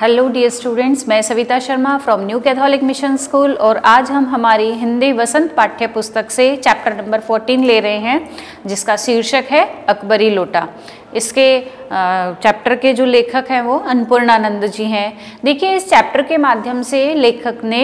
Hello dear students, मैं Savita Sharma from new Catholic mission school और आज हम हमारी हिंदी वसंत पाठ्य पुस्तक से चैप्टर नंबर 14 ले रहे हैं जिसका शीर्षक है अकबरी लोटा। इसके चैप्टर के जो लेखक हैं वो अन्नपूर्णानंद जी हैं। देखिए, इस चैप्टर के माध्यम से लेखक ने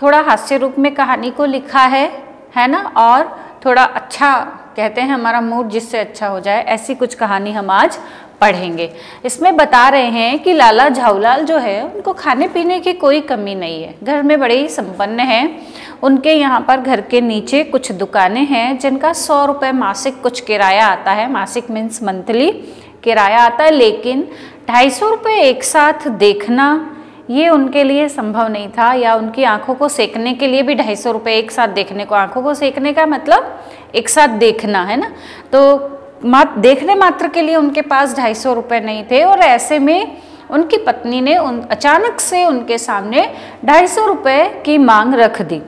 थोड़ा हास्य रूप में कहानी को लिखा है ना, और थोड़ा अच्छा कहते हैं हमारा मूड जिससे अच्छा हो जाए, ऐसी कुछ कहानी हम आज पढ़ेंगे। इसमें बता रहे हैं कि लाला झाऊलाल जो है उनको खाने पीने की कोई कमी नहीं है, घर में बड़े ही संपन्न हैं। उनके यहाँ पर घर के नीचे कुछ दुकानें हैं जिनका 100 रुपये मासिक कुछ किराया आता है। मासिक मीन्स मंथली किराया आता है, लेकिन 250 रुपये एक साथ देखना ये उनके लिए संभव नहीं था, या उनकी आंखों को सेकने के लिए भी 250 रुपये एक साथ देखने को, आंखों को सेकने का मतलब एक साथ देखना है ना, तो देखने मात्र के लिए उनके पास 250 रुपये नहीं थे। और ऐसे में उनकी पत्नी ने अचानक से उनके सामने 250 रुपये की मांग रख दी।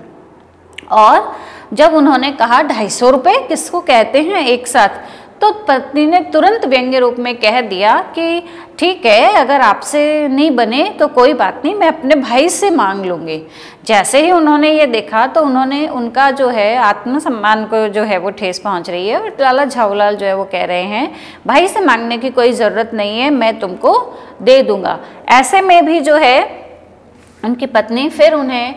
और जब उन्होंने कहा 250 रुपये किसको कहते हैं एक साथ, तो पत्नी ने तुरंत व्यंग्य रूप में कह दिया कि ठीक है, अगर आपसे नहीं बने तो कोई बात नहीं, मैं अपने भाई से मांग लूँगी। जैसे ही उन्होंने ये देखा तो उनका जो है आत्मसम्मान को जो है वो ठेस पहुंच रही है, और लाला झाऊलाल जो है वो कह रहे हैं भाई से मांगने की कोई ज़रूरत नहीं है, मैं तुमको दे दूँगा। ऐसे में भी जो है उनकी पत्नी फिर उन्हें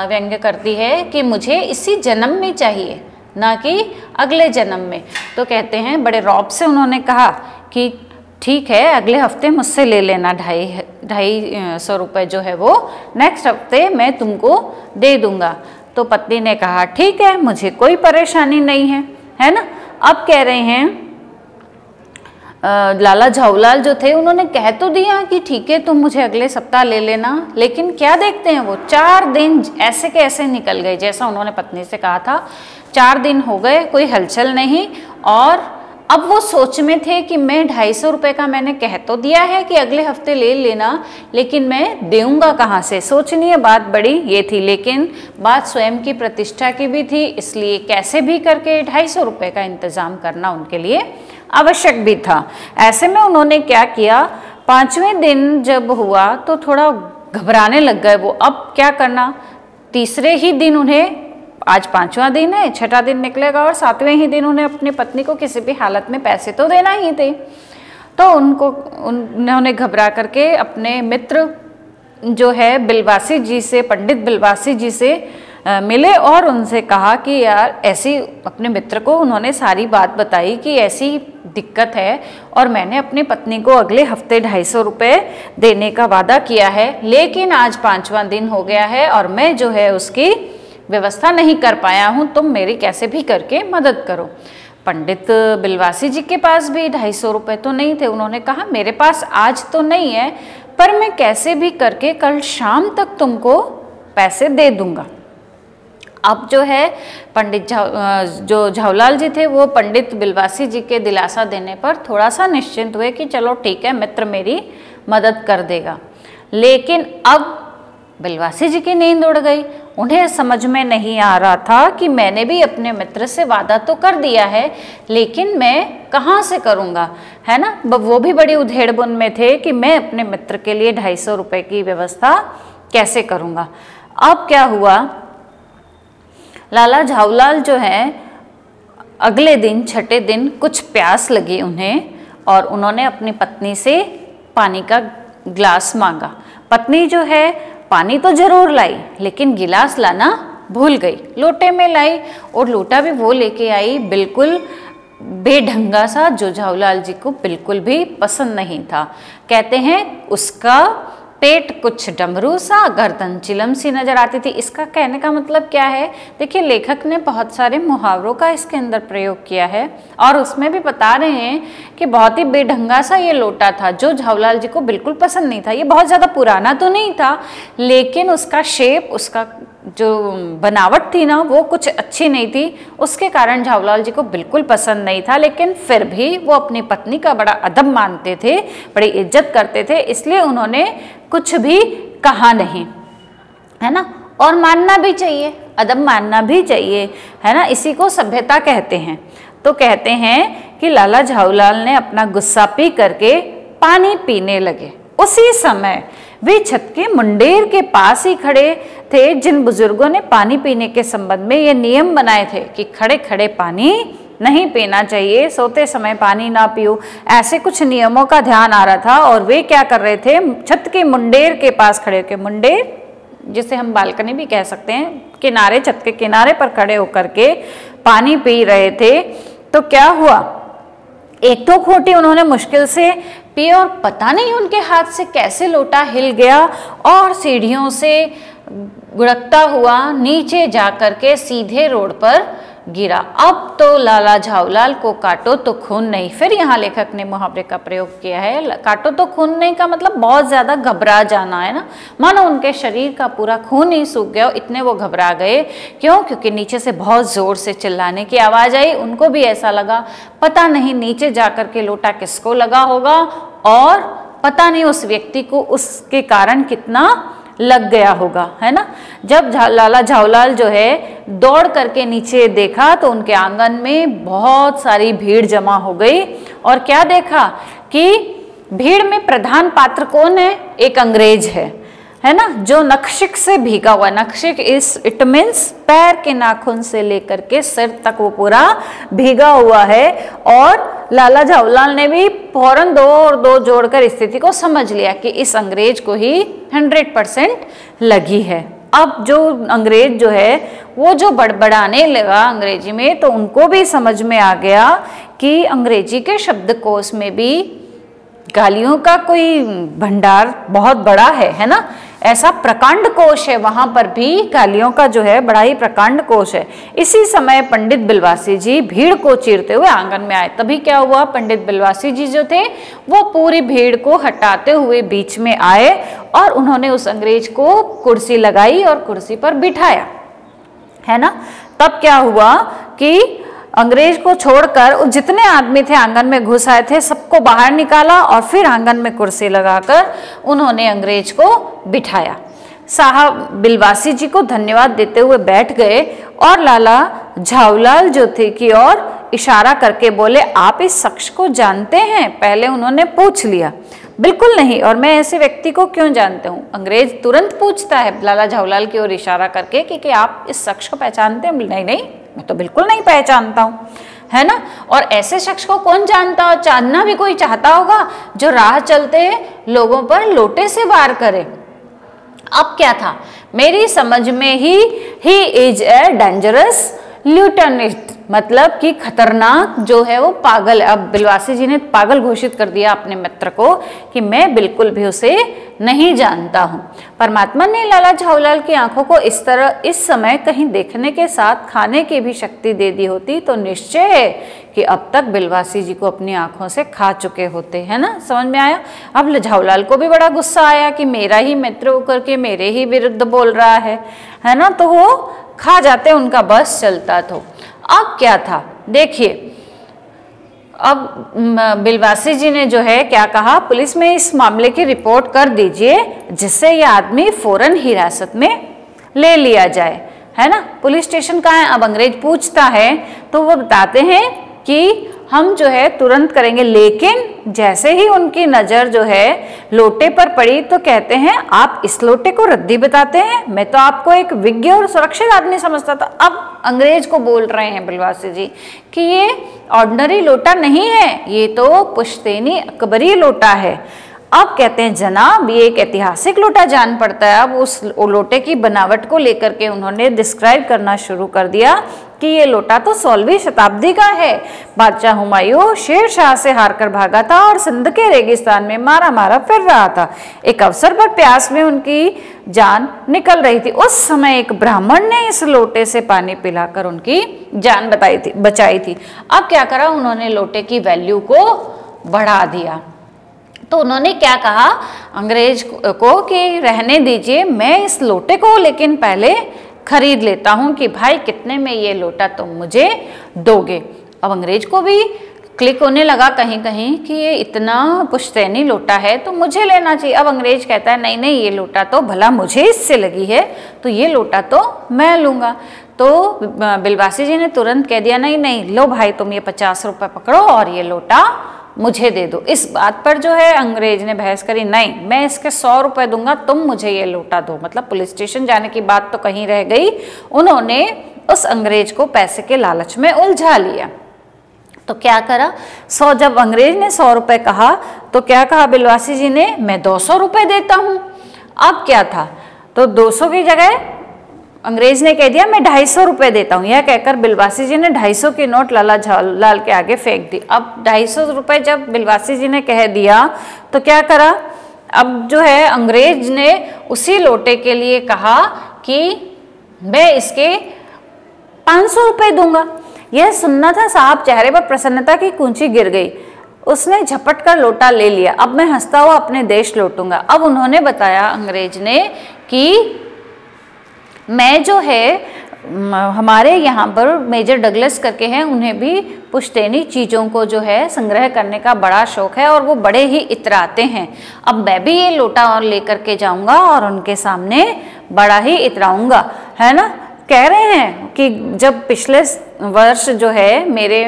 व्यंग्य करती है कि मुझे इसी जन्म में चाहिए, ना कि अगले जन्म में। तो कहते हैं बड़े रौब से उन्होंने कहा कि ठीक है, अगले हफ्ते मुझसे ले लेना 250 रुपये जो है वो नेक्स्ट हफ्ते मैं तुमको दे दूंगा। तो पत्नी ने कहा ठीक है, मुझे कोई परेशानी नहीं है ना। अब कह रहे हैं लाला झाऊलाल जो थे उन्होंने कह तो दिया कि ठीक है तुम मुझे अगले सप्ताह ले लेना, लेकिन क्या देखते हैं वो 4 दिन ऐसे के ऐसे निकल गए जैसा उन्होंने पत्नी से कहा था। 4 दिन हो गए, कोई हलचल नहीं। और अब वो सोच में थे कि मैं 250 रुपये का मैंने कह तो दिया है कि अगले हफ्ते ले लेना, लेकिन मैं देऊंगा कहाँ से। सोचनीय बात बड़ी ये थी, लेकिन बात स्वयं की प्रतिष्ठा की भी थी, इसलिए कैसे भी करके 250 रुपये का इंतज़ाम करना उनके लिए आवश्यक भी था। ऐसे में उन्होंने क्या किया, 5वें दिन जब हुआ तो थोड़ा घबराने लग गए वो। अब क्या करना, तीसरे ही दिन उन्हें, आज 5वां दिन है, 6ठा दिन निकलेगा और 7वें ही दिन उन्हें अपनी पत्नी को किसी भी हालत में पैसे तो देना ही थे। तो उन्होंने घबरा करके अपने मित्र जो है बिलवासी जी से, पंडित बिलवासी जी से मिले और उनसे कहा कि यार ऐसी, अपने मित्र को उन्होंने सारी बात बताई कि ऐसी दिक्कत है और मैंने अपनी पत्नी को अगले हफ्ते 250 रुपये देने का वादा किया है, लेकिन आज 5वां दिन हो गया है और मैं जो है उसकी व्यवस्था नहीं कर पाया हूँ, तुम मेरी कैसे भी करके मदद करो। पंडित बिलवासी जी के पास भी 250 रुपये तो नहीं थे। उन्होंने कहा मेरे पास आज तो नहीं है, पर मैं कैसे भी करके कल शाम तक तुमको पैसे दे दूंगा। अब जो है पंडित जो झाऊलाल जी थे वो पंडित बिलवासी जी के दिलासा देने पर थोड़ा सा निश्चिंत हुए कि चलो ठीक है, मित्र मेरी मदद कर देगा। लेकिन अब बिलवासी जी की नींद उड़ गई। उन्हें समझ में नहीं आ रहा था कि मैंने भी अपने मित्र से वादा तो कर दिया है, लेकिन मैं कहाँ से करूँगा, है ना। वो भी बड़ी उधेड़बुन में थे कि मैं अपने मित्र के लिए 250 रुपये की व्यवस्था कैसे करूँगा। अब क्या हुआ, लाला झाऊलाल जो है अगले दिन, 6ठे दिन, कुछ प्यास लगी उन्हें और उन्होंने अपनी पत्नी से पानी का गिलास मांगा। पत्नी जो है पानी तो जरूर लाई, लेकिन गिलास लाना भूल गई। लोटे में लाई और लोटा भी वो लेके आई बिल्कुल बेढंगा सा, जो झाऊलाल जी को बिल्कुल भी पसंद नहीं था। कहते हैं उसका पेट कुछ डमरू सा, गर्दन चिलम सी नजर आती थी। इसका कहने का मतलब क्या है, देखिए लेखक ने बहुत सारे मुहावरों का इसके अंदर प्रयोग किया है और उसमें भी बता रहे हैं कि बहुत ही बेढंगा सा ये लोटा था जो झाऊलाल जी को बिल्कुल पसंद नहीं था। ये बहुत ज़्यादा पुराना तो नहीं था, लेकिन उसका शेप, उसका जो बनावट थी ना वो कुछ अच्छी नहीं थी, उसके कारण झाऊलाल जी को बिल्कुल पसंद नहीं था। लेकिन फिर भी वो अपनी पत्नी का बड़ा अदब मानते थे, बड़ी इज्जत करते थे, इसलिए उन्होंने कुछ भी कहा नहीं, है ना। और मानना भी चाहिए, अदब मानना भी चाहिए, है ना, इसी को सभ्यता कहते हैं। तो कहते हैं कि लाला झाऊलाल ने अपना गुस्सा पी करके पानी पीने लगे। उसी समय वे छत के मुंडेर के पास ही खड़े थे जिन बुजुर्गों ने पानी पीने के संबंध में ये नियम बनाए थे कि खड़े खड़े पानी नहीं पीना चाहिए, सोते समय पानी ना पियो, ऐसे कुछ नियमों का ध्यान आ रहा था। और वे क्या कर रहे थे, छत के मुंडेर के पास खड़े होकर, मुंडेर जिसे हम बालकनी भी कह सकते हैं, किनारे, छत के किनारे पर खड़े होकर के पानी पी रहे थे। तो क्या हुआ, एक तो घोंटी उन्होंने मुश्किल से पी और पता नहीं उनके हाथ से कैसे लोटा हिल गया और सीढ़ियों से गुड़कता हुआ नीचे जाकर के सीधे रोड पर गिरा। अब तो लाला झावलाल को काटो तो खून नहीं। फिर यहाँ लेखक ने मुहावरे का प्रयोग किया है। काटो तो खून नहीं का मतलब बहुत ज्यादा घबरा जाना है ना, मानो उनके शरीर का पूरा खून ही सूख गया, इतने वो घबरा गए। क्यों? क्योंकि नीचे से बहुत जोर से चिल्लाने की आवाज आई। उनको भी ऐसा लगा पता नहीं नीचे जाकर के लोटा किसको लगा होगा और पता नहीं उस व्यक्ति को उसके कारण कितना लग गया होगा, है ना। जब लाला झावलाल जो है दौड़ करके नीचे देखा तो उनके आंगन में बहुत सारी भीड़ जमा हो गई। और क्या देखा कि भीड़ में प्रधान पात्र कौन है, एक अंग्रेज है ना, जो नखशिक से भीगा हुआ। नखशिक इट मीन्स पैर के नाखून से लेकर के सिर तक वो पूरा भीगा हुआ है। और लाला झावलाल ने भी फौरन दो और दो जोड़कर स्थिति को समझ लिया कि इस अंग्रेज को ही 100% लगी है। अब जो अंग्रेज जो है वो जो बड़बड़ाने लगा अंग्रेजी में, तो उनको भी समझ में आ गया कि अंग्रेजी के शब्दकोश में भी गालियों का कोई भंडार बहुत बड़ा है ना। ऐसा प्रकांड कोश है, वहां पर भी गालियों का जो है बड़ा ही प्रकांड कोश है। इसी समय पंडित बिलवासी जी भीड़ को चीरते हुए आंगन में आए। तभी क्या हुआ, पंडित बिलवासी जी जो थे वो पूरी भीड़ को हटाते हुए बीच में आए और उन्होंने उस अंग्रेज को कुर्सी लगाई और कुर्सी पर बिठाया, है ना। तब क्या हुआ कि अंग्रेज को छोड़कर जितने आदमी थे आंगन में घुस आए थे सबको बाहर निकाला और फिर आंगन में कुर्सी लगाकर उन्होंने अंग्रेज को बिठाया। साहब बिलवासी जी को धन्यवाद देते हुए बैठ गए और लाला झावलाल जो थे की ओर इशारा करके बोले, आप इस शख्स को जानते हैं? पहले उन्होंने पूछ लिया, बिल्कुल नहीं, और मैं ऐसे व्यक्ति को क्यों जानते हूँ। अंग्रेज तुरंत पूछता है लाला झावलाल की ओर इशारा करके कि आप इस शख्स को पहचानते हैं? नहीं नहीं, मैं तो बिल्कुल नहीं पहचानता हूँ, है ना। और ऐसे शख्स को कौन जानता हो, जानना भी कोई चाहता होगा जो राह चलते लोगों पर लोटे से वार करे। अब क्या था, मेरी समझ में ही इज ए डेंजरस ल्यूटेनेंट, मतलब कि खतरनाक जो है वो पागल है। अब बिलवासी जी ने पागल घोषित कर दिया अपने मित्र को कि मैं बिल्कुल भी उसे नहीं जानता हूँ। परमात्मा ने लाला झावलाल की आंखों को इस समय कहीं देखने के साथ खाने की भी शक्ति दे दी होती तो निश्चय है कि अब तक बिलवासी जी को अपनी आंखों से खा चुके होते, है ना। समझ में आया। अब झावलाल को भी बड़ा गुस्सा आया कि मेरा ही मित्र होकर के मेरे ही विरुद्ध बोल रहा है ना, तो वो खा जाते, उनका बस चलता। तो अब क्या था देखिए, अब बिलवासी जी ने जो है क्या कहा, पुलिस में इस मामले की रिपोर्ट कर दीजिए जिससे ये आदमी फौरन हिरासत में ले लिया जाए, है ना। पुलिस स्टेशन कहाँ है? अब अंग्रेज पूछता है तो वो बताते हैं कि हम जो है तुरंत करेंगे, लेकिन जैसे ही उनकी नज़र जो है लोटे पर पड़ी तो कहते हैं आप इस लोटे को रद्दी बताते हैं, मैं तो आपको एक विज्ञ और सुरक्षित आदमी समझता था। अब अंग्रेज को बोल रहे हैं बिलवासी जी कि ये ऑर्डिनरी लोटा नहीं है, ये तो पुश्तैनी अकबरी लोटा है। अब कहते हैं जनाब ये एक ऐतिहासिक लोटा जान पड़ता है। अब उस लोटे की बनावट को लेकर के उन्होंने डिस्क्राइब करना शुरू कर दिया कि ये लोटा तो 16वीं शताब्दी का है। बादशाह हुमायूं शेर शाह से हारकर भागा था और सिंध के रेगिस्तान में मारा मारा फिर रहा था। एक अवसर पर प्यास में उनकी जान निकल रही थी। उस समय एक ब्राह्मण ने इस लोटे से पानी पिलाकर उनकी जान बचाई थी। अब क्या करा, उन्होंने लोटे की वैल्यू को बढ़ा दिया। तो उन्होंने क्या कहा अंग्रेज को कि रहने दीजिए, मैं इस लोटे को लेकिन पहले खरीद लेता हूं कि भाई कितने में ये लोटा तुम मुझे दोगे। अब अंग्रेज को भी क्लिक होने लगा कहीं कहीं कि ये इतना पुश्तैनी लोटा है तो मुझे लेना चाहिए। अब अंग्रेज कहता है नहीं नहीं, ये लोटा तो भला मुझे इससे लगी है तो ये लोटा तो मैं लूँगा। तो बिलवासी जी ने तुरंत कह दिया नहीं नहीं, लो भाई तुम ये 50 रुपये पकड़ो और ये लोटा मुझे दे दो। इस बात पर जो है अंग्रेज ने बहस करी, नहीं मैं इसके 100 रुपए दूंगा, तुम मुझे ये लोटा दो। मतलब पुलिस स्टेशन जाने की बात तो कहीं रह गई, उन्होंने उस अंग्रेज को पैसे के लालच में उलझा लिया। तो क्या करा, जब अंग्रेज ने 100 रुपए कहा तो क्या कहा बिलवासी जी ने, मैं 200 रुपए देता हूं। अब क्या था, तो 200 की जगह अंग्रेज ने कह दिया मैं 250 रुपए देता हूं। यह कहकर बिलवासी जी ने 250 की नोट लाला झावलाल के आगे फेंक दी। अब 250 रुपए जब बिलवासी जी ने कह दिया तो क्या करा, अब जो है अंग्रेज ने उसी लोटे के लिए कहा कि मैं इसके 500 रुपए दूंगा। यह सुनना था साहब चेहरे पर प्रसन्नता की कुंची गिर गई। उसने झपट कर लोटा ले लिया। अब मैं हंसता हुआ अपने देश लौटूंगा। अब उन्होंने बताया अंग्रेज ने कि मैं जो है हमारे यहाँ पर मेजर डगलस करके हैं, उन्हें भी पुश्तैनी चीज़ों को जो है संग्रह करने का बड़ा शौक है और वो बड़े ही इतराते हैं। अब मैं भी ये लोटा और लेकर के जाऊंगा और उनके सामने बड़ा ही इतराऊंगा, है ना। कह रहे हैं कि जब पिछले वर्ष जो है मेरे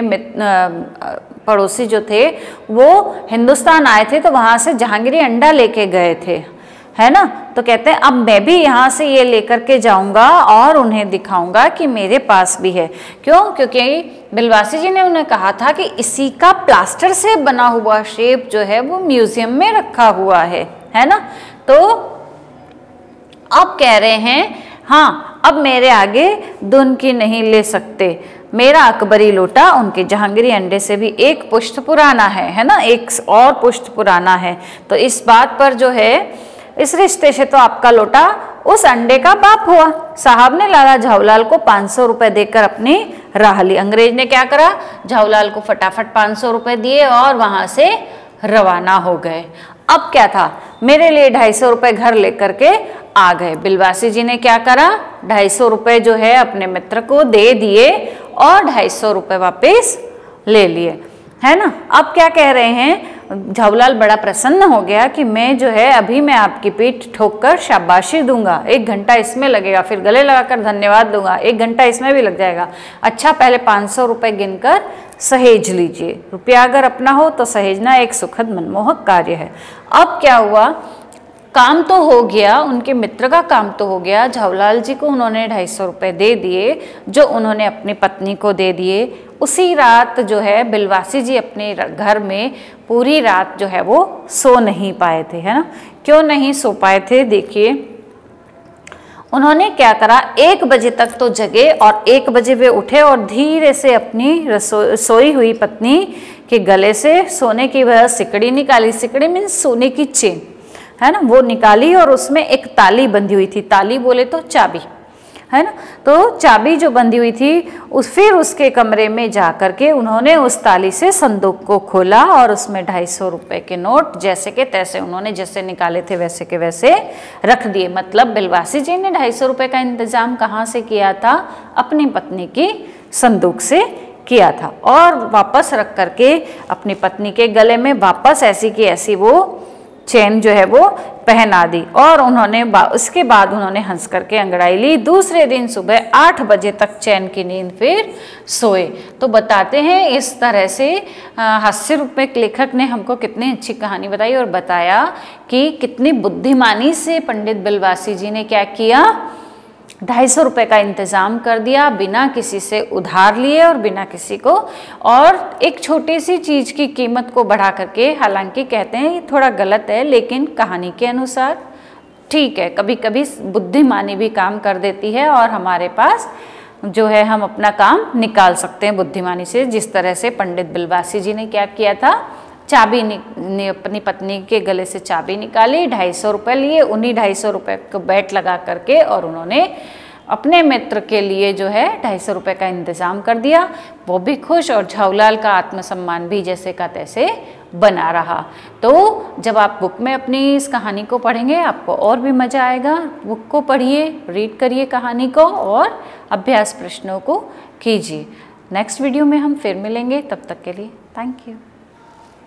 पड़ोसी जो थे वो हिंदुस्तान आए थे तो वहाँ से जहांगीरी अंडा लेके गए थे, है ना। तो कहते हैं अब मैं भी यहाँ से ये लेकर के जाऊंगा और उन्हें दिखाऊंगा कि मेरे पास भी है। क्यों, क्योंकि बिलवासी जी ने उन्हें कहा था कि इसी का प्लास्टर से बना हुआ शेप जो है वो म्यूजियम में रखा हुआ है ना। तो अब कह रहे हैं हाँ अब मेरे आगे दुन की नहीं ले सकते, मेरा अकबरी लोटा उनके जहांगीरी अंडे से भी एक पुश्त पुराना है ना, एक और पुश्त पुराना है। तो इस बात पर जो है इस रिश्ते से तो आपका लोटा उस अंडे का बाप हुआ। साहब ने लाला झावलाल को 500 रुपए देकर अपनी राह ली। अंग्रेज ने क्या करा, झावलाल को फटाफट 500 रुपए दिए और वहां से रवाना हो गए। अब क्या था, मेरे लिए 250 रुपए घर लेकर के आ गए। बिलवासी जी ने क्या करा, 250 रुपए जो है अपने मित्र को दे दिए और 250 रुपए वापस ले लिए, है ना। अब क्या कह रहे हैं, झावलाल बड़ा प्रसन्न हो गया कि मैं जो है अभी मैं आपकी पीठ ठोक कर शाबाशी दूंगा, 1 घंटा इसमें लगेगा, फिर गले लगाकर धन्यवाद दूंगा, 1 घंटा इसमें भी लग जाएगा। अच्छा पहले 500 रुपए गिनकर सहेज लीजिए। रुपया अगर अपना हो तो सहेजना एक सुखद मनमोहक कार्य है। अब क्या हुआ, काम तो हो गया, उनके मित्र का काम तो हो गया। झावलाल जी को उन्होंने 250 रुपए दे दिए जो उन्होंने अपनी पत्नी को दे दिए। उसी रात जो है बिलवासी जी अपने घर में पूरी रात जो है वो सो नहीं पाए थे, है ना। क्यों नहीं सो पाए थे, देखिए उन्होंने क्या करा, 1 बजे तक तो जगे और 1 बजे वे उठे और धीरे से अपनी सोई हुई पत्नी के गले से सोने की वह सिकड़ी निकाली। सिकड़ी मीन्स सोने की चेन, है ना, वो निकाली और उसमें एक ताली बंधी हुई थी। ताली बोले तो चाबी, है ना। तो चाबी जो बंधी हुई थी फिर उसके कमरे में जा कर के उन्होंने उस ताली से संदूक को खोला और उसमें 250 रुपए के नोट जैसे के तैसे उन्होंने जैसे निकाले थे वैसे के वैसे रख दिए। मतलब बिलवासी जी ने 250 रुपए का इंतजाम कहाँ से किया था, अपनी पत्नी की संदूक से किया था और वापस रख करके अपनी पत्नी के गले में वापस ऐसी की ऐसी वो चेन जो है वो पहना दी। और उन्होंने उसके बाद उन्होंने हंस करके अंगड़ाई ली। दूसरे दिन सुबह 8 बजे तक चैन की नींद फिर सोए। तो बताते हैं इस तरह से हास्य रूप में लेखक ने हमको कितनी अच्छी कहानी बताई और बताया कि कितनी बुद्धिमानी से पंडित बिलवासी जी ने क्या किया, 250 रुपए का इंतज़ाम कर दिया बिना किसी से उधार लिए और बिना किसी को, और एक छोटी सी चीज़ की कीमत को बढ़ा करके। हालांकि कहते हैं ये थोड़ा गलत है लेकिन कहानी के अनुसार ठीक है, कभी कभी बुद्धिमानी भी काम कर देती है और हमारे पास जो है हम अपना काम निकाल सकते हैं बुद्धिमानी से। जिस तरह से पंडित बिलवासी जी ने क्या किया था, चाबी ने अपनी पत्नी के गले से चाबी निकाली, 250 रुपये लिए, उन्हीं 250 रुपये को बैठ लगा करके और उन्होंने अपने मित्र के लिए जो है 250 रुपये का इंतज़ाम कर दिया। वो भी खुश और झावलाल का आत्मसम्मान भी जैसे का तैसे बना रहा। तो जब आप बुक में अपनी इस कहानी को पढ़ेंगे आपको और भी मज़ा आएगा। बुक को पढ़िए, रीड करिए कहानी को और अभ्यास प्रश्नों को कीजिए। नेक्स्ट वीडियो में हम फिर मिलेंगे, तब तक के लिए थैंक यू।